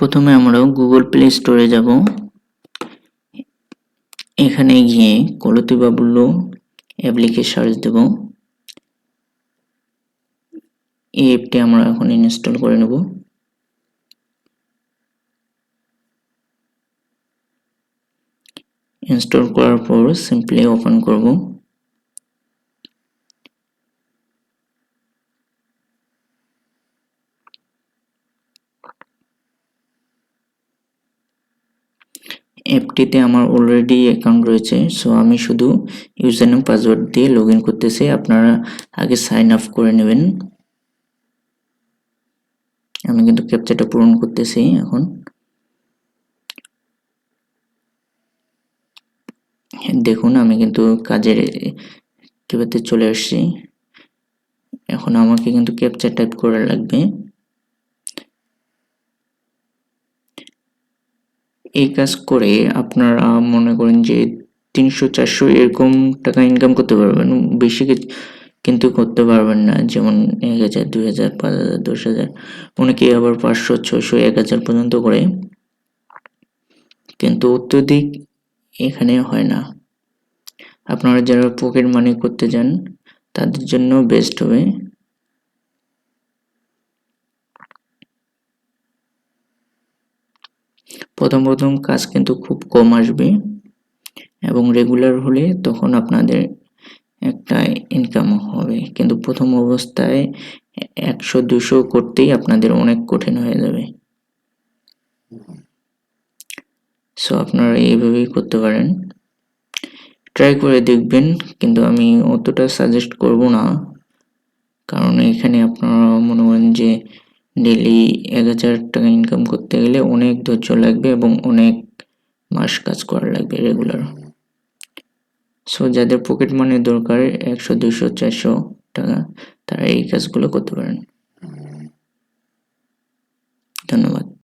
প্রথমে আমরা Google play স্টোরে যাব। এখানে গিয়ে কলতি বাবুল্য অ্যাপ লিখে সার্চ দেব। এই অ্যাপটি আমরা এখন ইনস্টল করে নেব। ইনস্টল করার পর সিম্পলি ওপেন করব। অ্যাপটিতে আমার অলরেডি অ্যাকাউন্ট রয়েছে, সো আমি শুধু ইউজার নেম পাসওয়ার্ড দিয়ে লগইন করতেছি। আপনারা আগে সাইন আপ করে নেবেন। আমি কিন্তু ক্যাপচাটা পূরণ করতেছি এখন। দেখুন আমি কিন্তু কাজের কিভাবে চলে আসছি। এখন আমাকে কিন্তু ক্যাপচা টাইপ করা লাগবে। এই কাজ করে আপনারা মনে করেন যে 300-400 এরকম টাকা ইনকাম করতে পারবেন। বেশি কিন্তু করতে পারবেন না, যেমন 1000, 2000, 5000, 10,000, অনেকে আবার 500, 600, 1000 পর্যন্ত করে, কিন্তু অত্যধিক এখানে হয় না। আপনারা যারা পকেট মানি করতে চান তাদের জন্য বেস্ট হবে। প্রথম কাজ কিন্তু খুব কম আসবে এবং রেগুলার হলে তখন আপনাদের একটা ইনকাম হবে, কিন্তু প্রথম অবস্থায় 100-200 করতেই আপনাদের অনেক কঠিন হয়ে যাবে। সো আপনারা এইভাবেই করতে পারেন, ট্রাই করে দেখবেন, কিন্তু আমি অতটা সাজেস্ট করব না, কারণ এখানে আপনারা মনে করেন যে ডেইলি 1000 টাকা ইনকাম করতে গেলে অনেক ধৈর্য লাগবে এবং অনেক মাস কাজ করা লাগবে রেগুলার। সো যাদের পকেট মানি দরকার 100, 200, 400 টাকা, তারা এই কাজগুলো করতে পারেন।